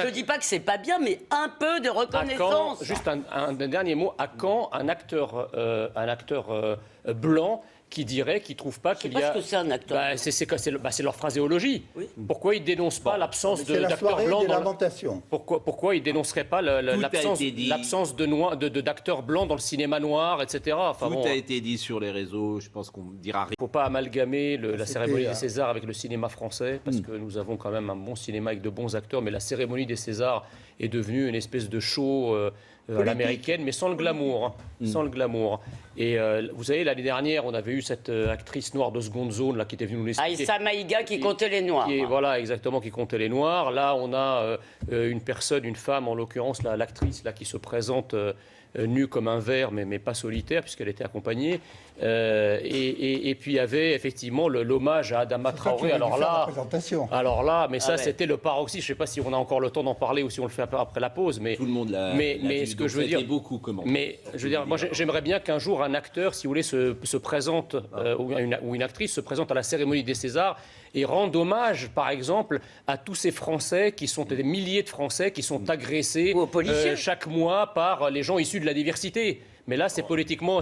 Je ne dis pas que c'est pas bien, mais un peu de reconnaissance. Juste un dernier mot. À quand un acteur blanc qui dirait qu'il ne trouve pas qu'il y a... Je sais pas ce que c'est un acteur. C'est leur phraséologie. Oui. Pourquoi ils ne dénoncent pas l'absence d'acteurs blancs Pourquoi ils ne dénoncent pas l'absence d'acteurs blancs dans le cinéma noir, etc. Tout a été dit sur les réseaux, je pense qu'on dira rien. Il ne faut pas amalgamer la cérémonie des Césars avec le cinéma français, parce que nous avons quand même un bon cinéma avec de bons acteurs, mais la cérémonie des Césars est devenue une espèce de show à l'américaine, mais sans le glamour. Sans le glamour. Et vous savez, l'année dernière, on avait eu cette actrice noire de seconde zone là, qui était venue nous l'expliquer. Aïssa Maïga qui comptait les Noirs. Voilà, exactement, qui comptait les Noirs. Là, on a une femme, en l'occurrence, l'actrice qui se présente nue comme un ver, mais pas solitaire, puisqu'elle était accompagnée. Et puis il y avait effectivement l'hommage à Adama Traoré. Alors là, ça c'était le paroxysme. Je ne sais pas si on a encore le temps d'en parler ou si on le fait après la pause. Mais tout le monde l'a vu, ce que je veux dire, beaucoup commenté. Mais je veux dire, moi j'aimerais bien qu'un jour un acteur, si vous voulez, se présente ou une actrice se présente à la cérémonie des Césars et rende hommage, par exemple, à tous ces Français qui sont des milliers de Français qui sont agressés chaque mois par les gens issus de la diversité. Mais là, c'est politiquement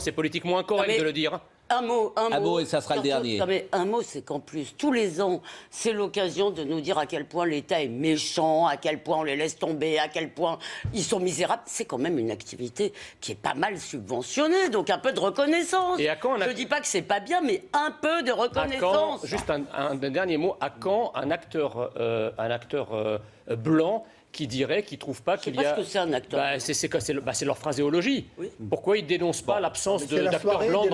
incorrect de le dire. Un mot, et ça sera le dernier. Non mais un mot, c'est qu'en plus, tous les ans, c'est l'occasion de nous dire à quel point l'État est méchant, à quel point on les laisse tomber, à quel point ils sont misérables. C'est quand même une activité qui est pas mal subventionnée, donc un peu de reconnaissance. Je ne dis pas que c'est pas bien, mais un peu de reconnaissance. Juste un dernier mot. À quand un acteur blanc qui dirait qu'il ne trouve pas qu'il y a... Je sais pas ce que c'est un acteur. C'est leur phraséologie. Oui. Pourquoi ils ne dénoncent pas l'absence d'acteurs blancs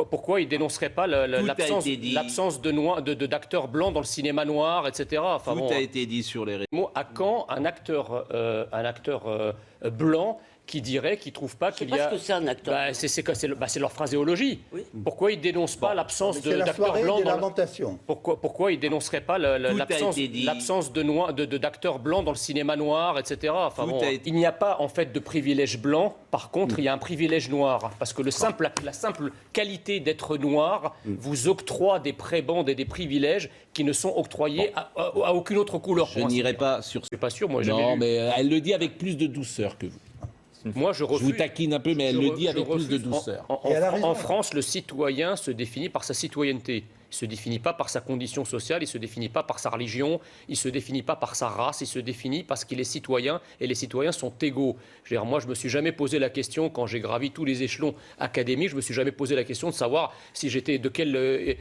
Pourquoi ils ne dénonceraient pas l'absence d'acteurs blancs dans le cinéma noir, etc. Tout a été dit sur les réseaux. À quand un acteur blanc qui dirait qu'il ne trouve pas qu'il y a... Je sais pas ce que c'est un acteur. C'est leur phraséologie. Oui. Pourquoi ils ne dénoncent pas l'absence d'acteurs blancs Pourquoi ils ne dénonceraient pas l'absence d'acteurs blancs dans le cinéma noir, etc. Il n'y a pas en fait de privilège blanc. Par contre, il y a un privilège noir. Parce que la simple qualité d'être noir vous octroie des prébendes et des privilèges qui ne sont octroyés à aucune autre couleur. Je n'irai pas sur ce... Je suis pas sûr, moi. Non, mais elle le dit avec plus de douceur que vous. Moi, je refuse. Je vous taquine un peu, mais elle le dit avec plus de douceur. En France, le citoyen se définit par sa citoyenneté. Il ne se définit pas par sa condition sociale, il ne se définit pas par sa religion, il ne se définit pas par sa race, il se définit parce qu'il est citoyen et les citoyens sont égaux. Moi, je ne me suis jamais posé la question, quand j'ai gravi tous les échelons académiques, je ne me suis jamais posé la question de savoir si j'étais de quelle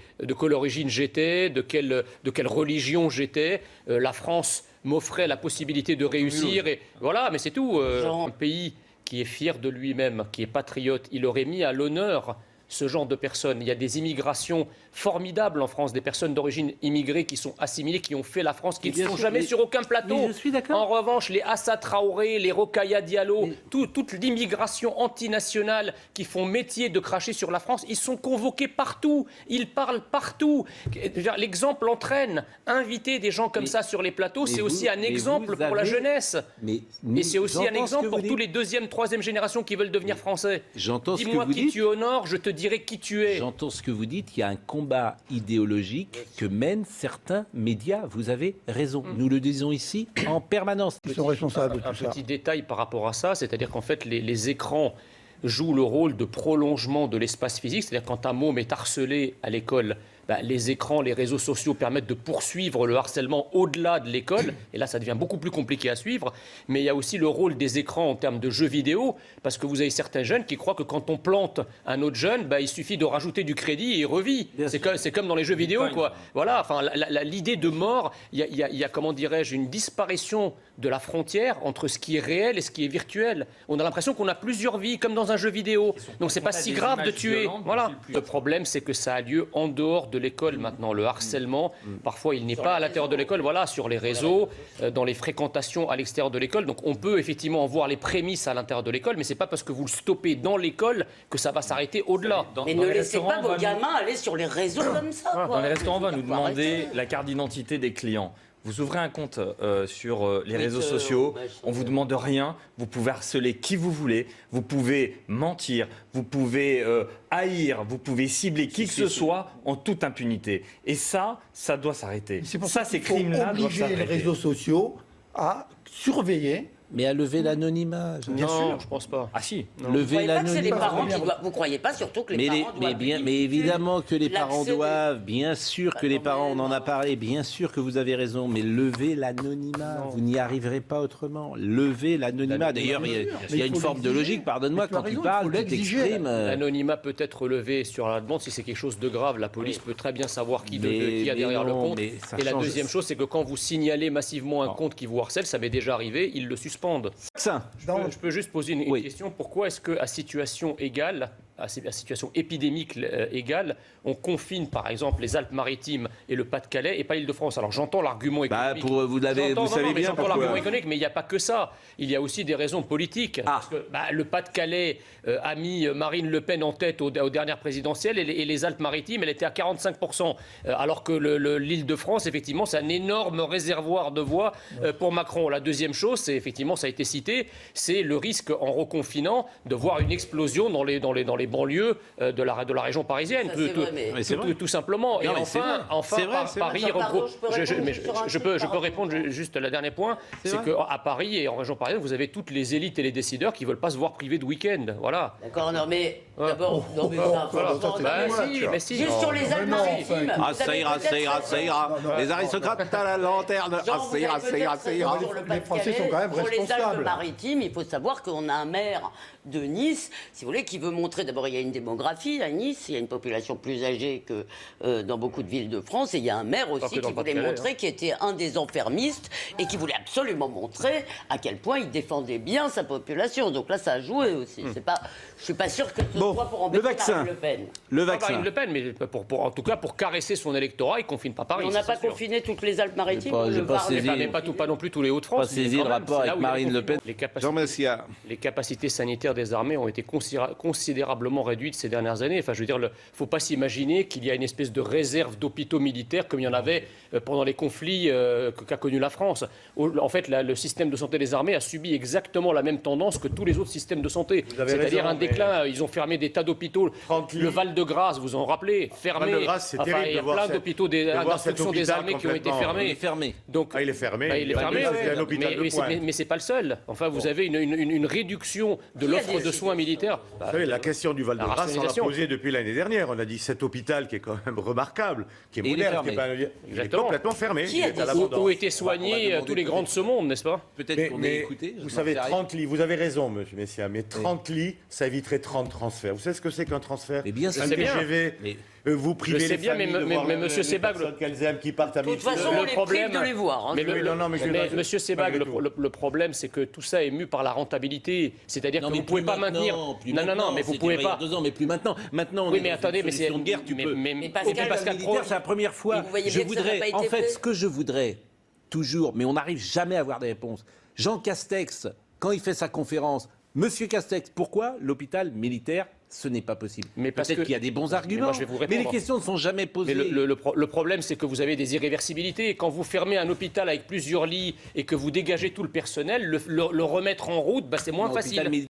origine j'étais, de quelle religion j'étais. La France m'offrait la possibilité de réussir. Et voilà, mais c'est tout. Un pays qui est fier de lui-même, qui est patriote, il aurait mis à l'honneur ce genre de personnes. Il y a des immigrations formidables en France, des personnes d'origine immigrée qui sont assimilées, qui ont fait la France, qui ne sont jamais sur aucun plateau. Je suis d'accord. En revanche, les Assa Traoré, les Rokhaya Diallo, toute l'immigration antinationale qui font métier de cracher sur la France, ils sont convoqués partout, ils parlent partout. L'exemple entraîne. Inviter des gens comme ça sur les plateaux, c'est aussi un exemple pour la jeunesse. Et c'est aussi un exemple pour tous les deuxième, troisième générations qui veulent devenir français. Dis-moi qui tu honores, je te dirai qui tu es. J'entends ce que vous dites, il y a un combat idéologique que mènent certains médias. Vous avez raison, nous le disons ici en permanence. Ils sont responsables de tout ça. Un petit détail par rapport à ça, c'est-à-dire qu'en fait les écrans jouent le rôle de prolongement de l'espace physique, c'est-à-dire quand un môme est harcelé à l'école, les écrans, les réseaux sociaux permettent de poursuivre le harcèlement au-delà de l'école. Et là, ça devient beaucoup plus compliqué à suivre. Mais il y a aussi le rôle des écrans en termes de jeux vidéo, parce que vous avez certains jeunes qui croient que quand on plante un autre jeune, il suffit de rajouter du crédit et il revit. C'est comme dans les jeux vidéo, quoi. Voilà, enfin, l'idée de mort, il y a, comment dirais-je, une disparition de la frontière entre ce qui est réel et ce qui est virtuel. On a l'impression qu'on a plusieurs vies, comme dans un jeu vidéo. Donc c'est pas si grave de tuer. Voilà. Le problème, c'est que ça a lieu en dehors de l'école maintenant. Le harcèlement, parfois, il n'est pas à l'intérieur de l'école, voilà, sur les réseaux, dans les fréquentations à l'extérieur de l'école. Donc on peut effectivement en voir les prémices à l'intérieur de l'école, mais c'est pas parce que vous le stoppez dans l'école que ça va s'arrêter au-delà. Mais ne laissez pas vos gamins aller sur les réseaux comme ça. Dans les restaurants, on va nous demander la carte d'identité des clients. Vous ouvrez un compte sur les réseaux sociaux, on ne vous demande rien, vous pouvez harceler qui vous voulez, vous pouvez mentir, vous pouvez haïr, vous pouvez cibler qui que ce soit en toute impunité. Et ça doit s'arrêter. C'est pour ça, ces crimes-là doivent s'arrêter. Les réseaux sociaux à surveiller. Mais à lever l'anonymat. Bien sûr, je pense pas. Ah si. Vous ne Lever croyez pas que c'est les l'anonymat. parents qui doivent... Vous croyez pas surtout que les parents doivent... Mais évidemment que les parents l'accès des- doivent, bien sûr que les quand parents, on même, en a hein. parlé, bien sûr que vous avez raison, mais lever l'anonymat, vous n'y arriverez pas autrement. Lever l'anonymat. D'ailleurs, il y a il une faut forme de l'exiger. logique, pardonne-moi, Mais tu as quand il raison, parle, il faut tu l'exiger. t'exprimes. L'anonymat peut être levé sur la demande si c'est quelque chose de grave. La police peut très bien savoir qui a derrière le compte. Et la deuxième chose, c'est que quand vous signalez massivement un compte qui vous harcèle, ça m'est déjà arrivé, ils le suspendent. Ça. Je peux juste poser une Oui. question. Pourquoi est-ce qu'à situation égale, à situation épidémique égale, on confine par exemple les Alpes-Maritimes et le Pas-de-Calais et pas l'Île-de-France? Alors j'entends l'argument Bah, économique. vous savez bien J'entends pourquoi. l'argument économique, mais il n'y a pas que ça. Il y a aussi des raisons politiques. Parce que le Pas-de-Calais a mis Marine Le Pen en tête aux dernières présidentielles et les Alpes-Maritimes, elle était à 45%. Alors que l'Île-de-France, effectivement, c'est un énorme réservoir de voix pour Macron. La deuxième chose, c'est effectivement, ça a été cité, c'est le risque en reconfinant de voir une explosion dans les banlieues de la région parisienne. Ça, c'est vrai, mais- c'est vrai. Tout simplement. Et Non, mais c'est vrai. enfin, C'est vrai, c'est vrai. Paris Pardon, regroupe. je peux répondre juste sur un Je truc peux par rapport- répondre juste le dernier point. C'est qu'à Paris et en région parisienne, vous avez toutes les élites et les décideurs qui ne veulent pas se voir privés de week-end. Voilà. D'accord, non mais d'abord, non mais ça, Voilà. franchement, Bah, non, mais- mais si. Juste sur les Alpes-Maritimes. Ah, vous ça avez ira, peut-être ça ira, raison. ça ira. Non, Les aristocrates à la lanterne. Ah, Jean, ça ira, vous ça avez ira, peut-être ça raison ira. sur le Les Français Pas-de-Calais. sont quand même Pour les responsables. Alpes-Maritimes, il faut savoir qu'on a un maire de Nice, si vous voulez, qui veut montrer, d'abord il y a une démographie à Nice, il y a une population plus âgée que dans beaucoup de villes de France, et il y a un maire aussi que dans qui le voulait Pas-de-Calais, montrer, qui était un des enfermistes, et qui voulait absolument montrer à quel point il défendait bien sa population. Donc là, ça a joué aussi. C'est pas, je suis pas sûr que ce Bon, soit pour le embêter vaccin. Marine Le Pen. Le Pas vaccin. Marine Le Pen, mais en tout cas pour caresser son électorat, il ne confine pas Paris. On n'a ça, pas c'est sûr. confiné toutes les Alpes-Maritimes. J'ai pas Var, le saisi. Var, Mais pas non plus tous les Hauts-de-France. Pas saisi mais quand le même, rapport c'est là avec où il y a Marine Le Pen. confinement. Jean Messia. Les capacités sanitaires des armées ont été considérablement réduites ces dernières années. Enfin, je veux dire, il ne faut pas s'imaginer qu'il y a une espèce de réserve d'hôpitaux militaires comme il y en avait pendant les conflits qu'a connu la France. En fait, le système de santé des armées a subi exactement la même tendance que tous les autres systèmes de santé. avez C'est-à-dire raison, un déclin. Ils ont fermé des tas d'hôpitaux. 30 lits. Le Val-de-Grâce, vous en rappelez, fermé. Val-de-Grâce, c'est Enfin, terrible il y a de voir plein cette- d'hôpitaux de voir cet d'instruction des hôpital armées qui ont été complètement- fermés. Il est fermé. Donc, Ah, il est fermé. bah, il est fermé, C'est ouais. un hôpital de pointe. mais c'est pas le seul. Enfin, vous avez une réduction de Qui a l'offre de décidé soins militaires. Vous savez, la question du La Val-de-Grâce, on l'a rationalisation. posée depuis l'année dernière. On a dit cet hôpital qui est quand même remarquable, qui est Et il est moderne, fermé. qui est pas- il est Exactement. complètement fermé. Qui Il a est dit à ça l'abandon. Où étaient soignés tous les grands de ce monde, n'est-ce pas? Peut-être qu'on est écouté. vous savez, 30 lits, vous avez raison, monsieur Messia, mais 30 lits, ça éviterait 30 transferts. Vous savez ce que c'est qu'un transfert? Mais bien sûr. Un Je sais bien. TGV, Mais- vous privez Je sais les bien, familles mais- de mais- voir mais les monsieur Sebag, personnes qu'elles aiment qui partent à De toute 1000 façon, Le on les problème- prive de les voir. hein. Mais Monsieur Sebag, malgré tout. le problème, c'est que tout ça est mu par la rentabilité. C'est-à-dire que vous ne pouvez pas maintenir. Non, mais vous pouvez pas. 2 ans, mais plus maintenant. Maintenant, on Oui, est mais dans attendez, une mais c'est. solution de guerre. Tu peux. Mais Pascal, Pascal Militaire, Pro- c'est la première fois. Mais vous voyez Je bien que ça n'a voudrais, pas été en fait, fait. ce que je voudrais toujours, mais on n'arrive jamais à avoir des réponses. Jean Castex, quand il fait sa conférence, Monsieur Castex, pourquoi l'hôpital militaire, ce n'est pas possible? Mais parce Peut-être que- qu'il y a des bons Mais arguments, moi, je vais vous mais les répondre. questions ne sont jamais Mais posées. le problème, c'est que vous avez des irréversibilités. Quand vous fermez un hôpital avec plusieurs lits et que vous dégagez tout le personnel, le remettre en route, bah, c'est moins Un hôpital facile.